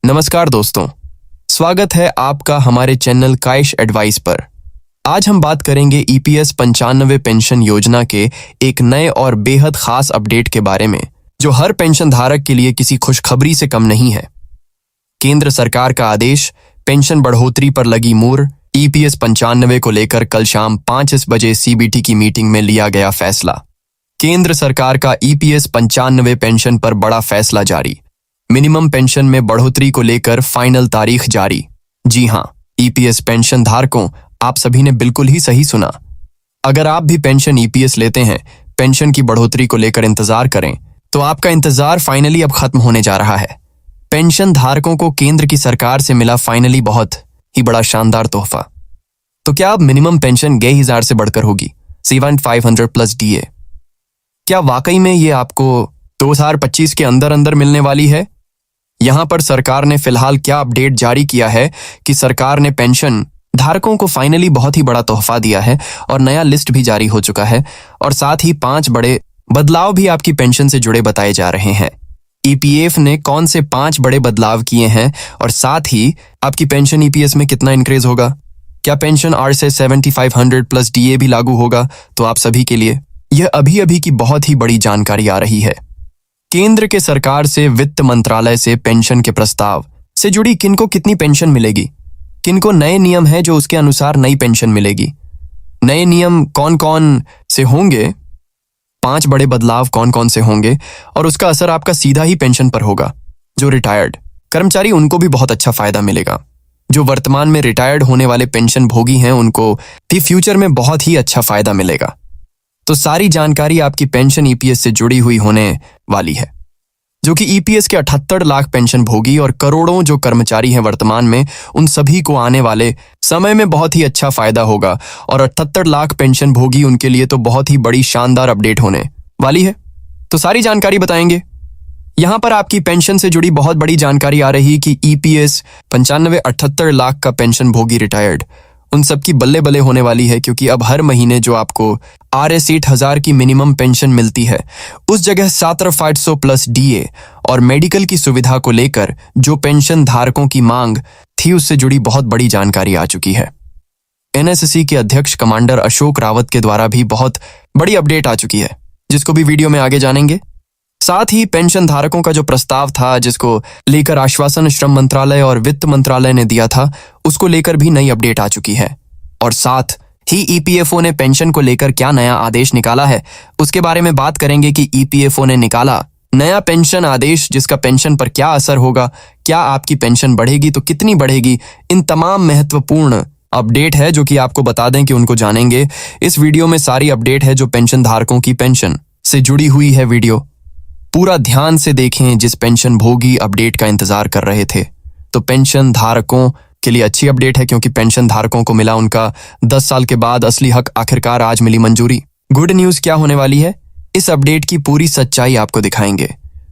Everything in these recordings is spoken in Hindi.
नमस्कार दोस्तों, स्वागत है आपका हमारे चैनल काइश एडवाइस पर। आज हम बात करेंगे ईपीएस 95 पेंशन योजना के एक नए और बेहद खास अपडेट के बारे में, जो हर पेंशन धारक के लिए किसी खुशखबरी से कम नहीं है। केंद्र सरकार का आदेश, पेंशन बढ़ोतरी पर लगी मुहर। ईपीएस 95 को लेकर कल शाम 5 बजे सीबीटी की मीटिंग में लिया गया फैसला। केंद्र सरकार का ईपीएस 95 पेंशन पर बड़ा फैसला जारी। मिनिमम पेंशन में बढ़ोतरी को लेकर फाइनल तारीख जारी। जी हां, ईपीएस पेंशन धारकों, आप सभी ने बिल्कुल ही सही सुना। अगर आप भी पेंशन ईपीएस लेते हैं, पेंशन की बढ़ोतरी को लेकर इंतजार करें, तो आपका इंतजार फाइनली अब खत्म होने जा रहा है। पेंशन धारकों को केंद्र की सरकार से मिला फाइनली बहुत ही बड़ा शानदार तोहफा। तो क्या अब मिनिमम पेंशन 1000 से बढ़कर होगी 7500 प्लस डीए? क्या वाकई में ये आपको 2025 के अंदर अंदर मिलने वाली है? यहां पर सरकार ने फिलहाल क्या अपडेट जारी किया है कि सरकार ने पेंशन धारकों को फाइनली बहुत ही बड़ा तोहफा दिया है और नया लिस्ट भी जारी हो चुका है, और साथ ही 5 बड़े बदलाव भी आपकी पेंशन से जुड़े बताए जा रहे हैं। ईपीएफ ने कौन से 5 बड़े बदलाव किए हैं और साथ ही आपकी पेंशन ईपीएस में कितना इंक्रीज होगा? क्या पेंशन आर से 7500 प्लस डीए भी लागू होगा? तो आप सभी के लिए यह अभी की बहुत ही बड़ी जानकारी आ रही है। केंद्र के सरकार से वित्त मंत्रालय से पेंशन के प्रस्ताव से जुड़ी किनको कितनी पेंशन मिलेगी, किनको नए नियम है जो उसके अनुसार नई पेंशन मिलेगी, नए नियम कौन कौन से होंगे, 5 बड़े बदलाव कौन कौन से होंगे, और उसका असर आपका सीधा ही पेंशन पर होगा। जो रिटायर्ड कर्मचारी, उनको भी बहुत अच्छा फायदा मिलेगा। जो वर्तमान में रिटायर्ड होने वाले पेंशन भोगी हैं, उनको भी फ्यूचर में बहुत ही अच्छा फायदा मिलेगा। तो सारी जानकारी आपकी पेंशन ईपीएस से जुड़ी हुई होने वाली है, जो कि ईपीएस के 78 लाख पेंशन भोगी और करोड़ों जो कर्मचारी हैं वर्तमान में, उन सभी को आने वाले समय में बहुत ही अच्छा फायदा होगा। और 78 लाख पेंशन भोगी, उनके लिए तो बहुत ही बड़ी शानदार अपडेट होने वाली है। तो सारी जानकारी बताएंगे। यहां पर आपकी पेंशन से जुड़ी बहुत बड़ी जानकारी आ रही कि ईपीएस 95 78 लाख का पेंशन भोगी रिटायर्ड, उन सबकी बल्ले बल्ले होने वाली है, क्योंकि अब हर महीने जो आपको RS 8000 की मिनिमम पेंशन मिलती है, उस जगह 7500 प्लस डीए और मेडिकल की सुविधा को लेकर जो पेंशन धारकों की मांग थी, उससे जुड़ी बहुत बड़ी जानकारी आ चुकी है। एनएसएससी के अध्यक्ष कमांडर अशोक रावत के द्वारा भी बहुत बड़ी अपडेट आ चुकी है, जिसको भी वीडियो में आगे जानेंगे। साथ ही पेंशन धारकों का जो प्रस्ताव था, जिसको लेकर आश्वासन श्रम मंत्रालय और वित्त मंत्रालय ने दिया था, उसको लेकर भी नई अपडेट आ चुकी है। और साथ ही ईपीएफओ ने पेंशन को लेकर क्या नया आदेश निकाला है, उसके बारे में बात करेंगे कि ईपीएफओ ने निकाला नया पेंशन आदेश, जिसका पेंशन पर क्या असर होगा, क्या आपकी पेंशन बढ़ेगी तो कितनी बढ़ेगी। इन तमाम महत्वपूर्ण अपडेट है जो कि आपको बता दें कि उनको जानेंगे। इस वीडियो में सारी अपडेट है जो पेंशन धारकों की पेंशन से जुड़ी हुई है। वीडियो पूरा ध्यान से देखें, जिस पेंशन भोगी अपडेट का इंतजार कर रहे थे। तो पेंशन धारकों के लिए अच्छी अपडेट है, क्योंकि पेंशन धारकों को मिला उनका 10 साल के बाद असली हक, आखिरकार आज मिली मंजूरी। गुड न्यूज क्या होने वाली है, इस अपडेट की पूरी सच्चाई आपको दिखाएंगे।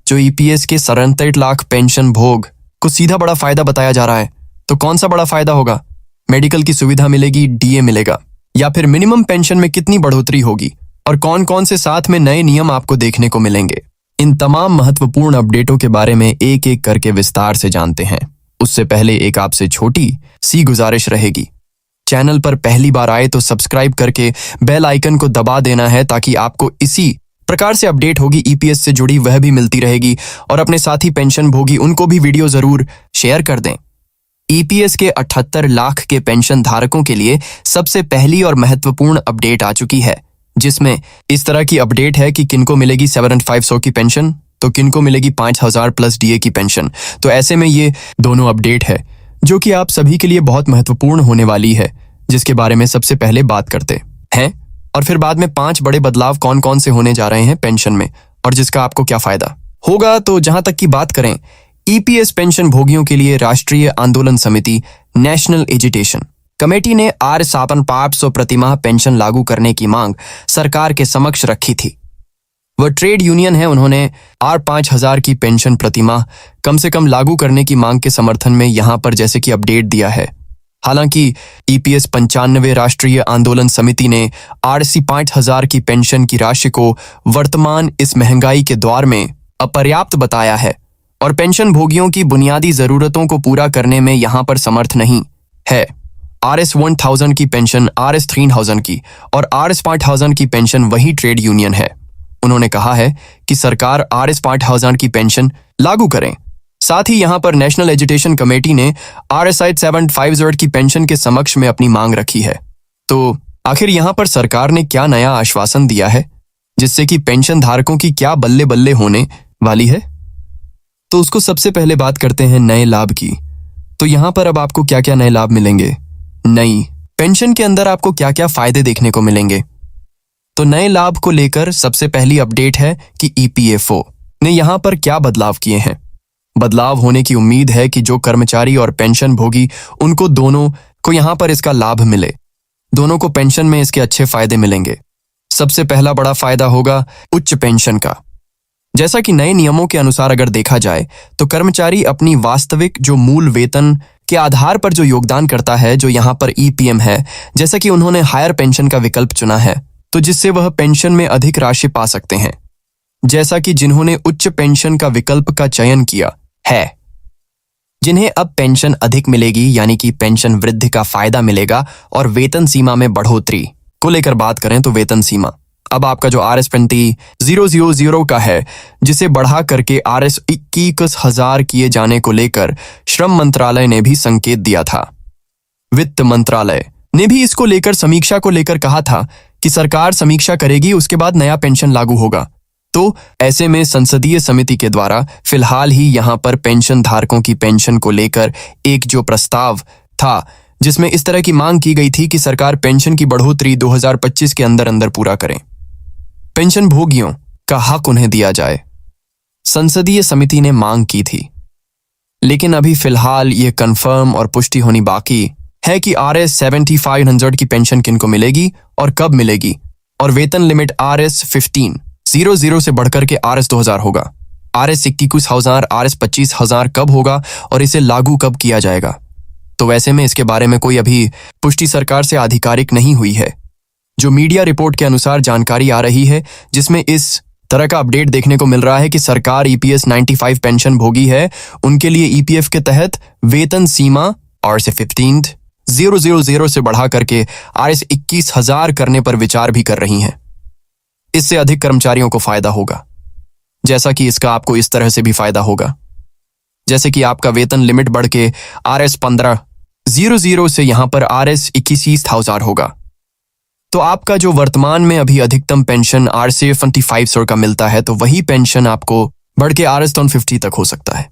जो ईपीएस के 67 लाख पेंशन भोग को सीधा बड़ा फायदा बताया जा रहा है, तो कौन सा बड़ा फायदा होगा? मेडिकल की सुविधा मिलेगी, डीए मिलेगा, या फिर मिनिमम पेंशन में कितनी बढ़ोतरी होगी, और कौन कौन से साथ में नए नियम आपको देखने को मिलेंगे। इन तमाम महत्वपूर्ण अपडेटों के बारे में एक एक करके विस्तार से जानते हैं। उससे पहले एक आपसे छोटी सी गुजारिश रहेगी, चैनल पर पहली बार आए तो सब्सक्राइब करके बेल आइकन को दबा देना है, ताकि आपको इसी प्रकार से अपडेट होगी ईपीएस से जुड़ी वह भी मिलती रहेगी। और अपने साथी पेंशन भोगी, उनको भी वीडियो जरूर शेयर कर दें। ईपीएस के 78 लाख के पेंशन धारकों के लिए सबसे पहली और महत्वपूर्ण अपडेट आ चुकी है, जिसमें इस तरह की अपडेट है कि किनको मिलेगी 7500 की पेंशन, तो किनको मिलेगी 5000 प्लस डीए की पेंशन। तो ऐसे में ये दोनों अपडेट है जो कि आप सभी के लिए बहुत महत्वपूर्ण होने वाली है, जिसके बारे में सबसे पहले बात करते हैं, और फिर बाद में 5 बड़े बदलाव कौन कौन से होने जा रहे हैं पेंशन में, और जिसका आपको क्या फायदा होगा। तो जहां तक की बात करें, ईपीएस पेंशन भोगियों के लिए राष्ट्रीय आंदोलन समिति नेशनल एजिटेशन कमेटी ने R7500 प्रतिमाह पेंशन लागू करने की मांग सरकार के समक्ष रखी थी। वह ट्रेड यूनियन है, उन्होंने R5000 की पेंशन प्रतिमाह कम से कम लागू करने की मांग के समर्थन में यहां पर जैसे कि अपडेट दिया है। हालांकि ईपीएस 95 राष्ट्रीय आंदोलन समिति ने RC 5000 की पेंशन की राशि को वर्तमान इस महंगाई के दौर में अपर्याप्त बताया है और पेंशन भोगियों की बुनियादी जरूरतों को पूरा करने में यहाँ पर समर्थ नहीं है। RS 1000 की पेंशन RS 3000 की और RS 5000 की पेंशन वही ट्रेड यूनियन है। उन्होंने कहा है कि सरकार RS 5000 की पेंशन लागू करें। साथ ही यहाँ पर नेशनल एजुकेशन कमेटी ने RSI 750 की पेंशन के समक्ष में अपनी मांग रखी है। तो आखिर यहाँ पर सरकार ने क्या नया आश्वासन दिया है जिससे कि पेंशन धारकों की क्या बल्ले बल्ले होने वाली है? तो उसको सबसे पहले बात करते हैं नए लाभ की। तो यहाँ पर अब आपको क्या क्या नए लाभ मिलेंगे, नई पेंशन के अंदर आपको क्या क्या फायदे देखने को मिलेंगे। तो नए लाभ को लेकर सबसे पहली अपडेट है कि EPFO ने यहाँ पर क्या बदलाव किए हैं। बदलाव होने की उम्मीद है कि जो कर्मचारी और पेंशन भोगी उनको दोनों को यहाँ पर इसका लाभ मिले, दोनों को पेंशन में इसके अच्छे फायदे मिलेंगे। सबसे पहला बड़ा फायदा होगा उच्च पेंशन का। जैसा कि नए नियमों के अनुसार अगर देखा जाए तो कर्मचारी अपनी वास्तविक जो मूल वेतन के आधार पर जो योगदान करता है, जो यहाँ पर EPM है, जैसा कि उन्होंने हायर पेंशन का विकल्प चुना है तो जिससे वह पेंशन में अधिक राशि पा सकते हैं। जैसा कि जिन्होंने उच्च पेंशन का विकल्प का चयन किया है, जिन्हें अब पेंशन अधिक मिलेगी, यानी कि पेंशन वृद्धि का फायदा मिलेगा। और वेतन सीमा में बढ़ोतरी को लेकर बात करें तो वेतन सीमा अब आपका जो RS 20,000 का है, जिसे बढ़ा करके RS 21,000 किए जाने को लेकर श्रम मंत्रालय ने भी संकेत दिया था। वित्त मंत्रालय ने भी इसको लेकर समीक्षा को लेकर कहा था कि सरकार समीक्षा करेगी, उसके बाद नया पेंशन लागू होगा। तो ऐसे में संसदीय समिति के द्वारा फिलहाल ही यहाँ पर पेंशन धारकों की पेंशन को लेकर एक जो प्रस्ताव था, जिसमें इस तरह की मांग की गई थी कि सरकार पेंशन की बढ़ोतरी 2025 के अंदर अंदर पूरा करें, पेंशन भोगियों का हक उन्हें दिया जाए। संसदीय समिति ने मांग की थी, लेकिन अभी फिलहाल ये कंफर्म और पुष्टि होनी बाकी है कि RS 7500 की पेंशन किनको मिलेगी और कब मिलेगी। और वेतन लिमिट RS 15,000 से बढ़कर के RS 2000 होगा। RS 21,000, RS 25,000 कब होगा और इसे लागू कब किया जाएगा? तो वैसे में इसके बारे में कोई अभी पुष्टि सरकार से आधिकारिक नहीं हुई है। जो मीडिया रिपोर्ट के अनुसार जानकारी आ रही है, जिसमें इस तरह का अपडेट देखने को मिल रहा है कि सरकार EPS 95 पेंशन भोगी है, उनके लिए EPF के तहत वेतन सीमा RS 15,000 से बढ़ा करके RS 21,000 करने पर विचार भी कर रही हैं। इससे अधिक कर्मचारियों को फायदा होगा, जैसा कि इसका आपको इस तरह से भी फायदा होगा, जैसे कि आपका वेतन लिमिट बढ़ के RS 15,000 से यहां पर RS 21,000 होगा। तो आपका जो वर्तमान में अभी अधिकतम पेंशन RS 7500 का मिलता है, तो वही पेंशन आपको बढ़ के RS 150 तक हो सकता है।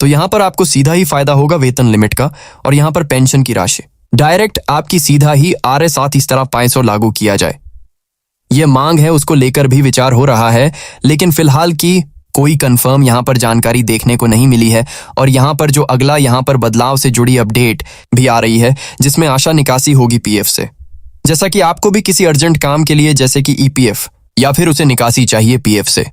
तो यहां पर आपको सीधा ही फायदा होगा वेतन लिमिट का। और यहां पर पेंशन की राशि डायरेक्ट आपकी सीधा ही RS 7500 लागू किया जाए, यह मांग है, उसको लेकर भी विचार हो रहा है। लेकिन फिलहाल की कोई कंफर्म यहाँ पर जानकारी देखने को नहीं मिली है। और यहाँ पर जो अगला यहाँ पर बदलाव से जुड़ी अपडेट भी आ रही है, जिसमें आशा निकासी होगी PF से। जैसा कि आपको भी किसी अर्जेंट काम के लिए जैसे कि EPF या फिर उसे निकासी चाहिए PF से,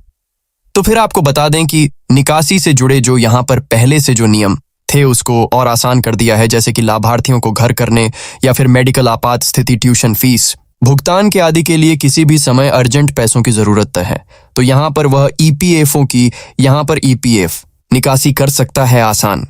तो फिर आपको बता दें कि निकासी से जुड़े जो यहाँ पर पहले से जो नियम थे उसको और आसान कर दिया है। जैसे कि लाभार्थियों को घर करने या फिर मेडिकल आपात स्थिति, ट्यूशन फीस भुगतान के आदि के लिए किसी भी समय अर्जेंट पैसों की जरूरत है, तो यहाँ पर वह EPFO की यहाँ पर EPF निकासी कर सकता है आसान।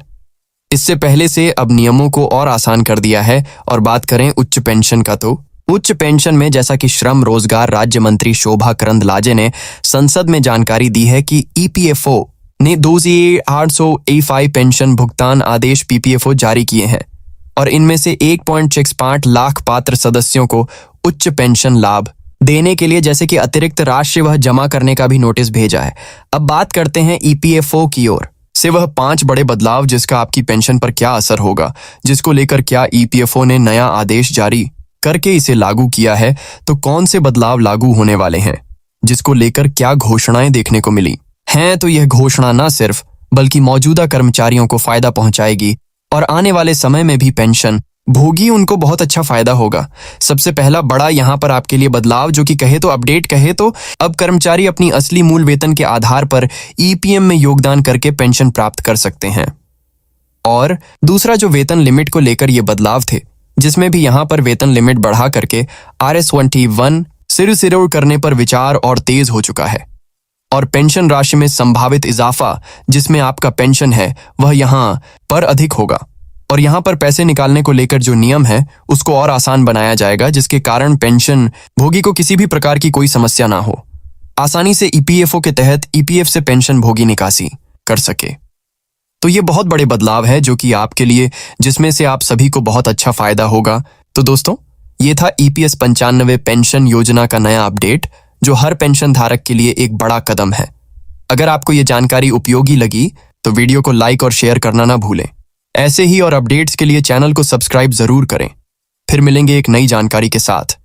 इससे पहले से अब नियमों को और आसान कर दिया है। और बात करें उच्च पेंशन का, तो उच्च पेंशन में जैसा कि श्रम रोजगार राज्य मंत्री शोभा करंदलाजे ने संसद में जानकारी दी है कि EPFO ने 2805 पेंशन भुगतान आदेश PPFO जारी किए हैं और इनमें से 1.65 लाख पात्र सदस्यों को उच्च पेंशन लाभ देने के लिए जैसे कि अतिरिक्त राशि वह जमा करने का भी नोटिस भेजा है। अब बात करते हैं EPFO की ओर से वह 5 बड़े बदलाव, जिसका आपकी पेंशन पर क्या असर होगा, जिसको लेकर क्या EPFO ने नया आदेश जारी करके इसे लागू किया है, तो कौन से बदलाव लागू होने वाले हैं, जिसको लेकर क्या घोषणाएं देखने को मिली हैं। तो यह घोषणा न सिर्फ बल्कि मौजूदा कर्मचारियों को फायदा पहुंचाएगी और आने वाले समय में भी पेंशन भोगी उनको बहुत अच्छा फायदा होगा। सबसे पहला बड़ा यहाँ पर आपके लिए बदलाव, जो कि कहे तो अपडेट कहे तो अब कर्मचारी अपनी असली मूल वेतन के आधार पर EPM में योगदान करके पेंशन प्राप्त कर सकते हैं। और दूसरा जो वेतन लिमिट को लेकर ये बदलाव थे, जिसमें भी यहाँ पर वेतन लिमिट बढ़ा करके RS 21 सिर करने पर विचार और तेज हो चुका है। और पेंशन राशि में संभावित इजाफा जिसमें आपका पेंशन है वह यहाँ पर अधिक होगा। और यहाँ पर पैसे निकालने को लेकर जो नियम है उसको और आसान बनाया जाएगा, जिसके कारण पेंशन भोगी को किसी भी प्रकार की कोई समस्या ना हो, आसानी से ईपीएफओ के तहत ईपीएफ से पेंशन भोगी निकासी कर सके। तो ये बहुत बड़े बदलाव है जो कि आपके लिए, जिसमें से आप सभी को बहुत अच्छा फायदा होगा। तो दोस्तों, ये था ईपीएस 95 पेंशन योजना का नया अपडेट, जो हर पेंशन धारक के लिए एक बड़ा कदम है। अगर आपको ये जानकारी उपयोगी लगी तो वीडियो को लाइक और शेयर करना ना भूलें। ऐसे ही और अपडेट्स के लिए चैनल को सब्सक्राइब जरूर करें। फिर मिलेंगे एक नई जानकारी के साथ।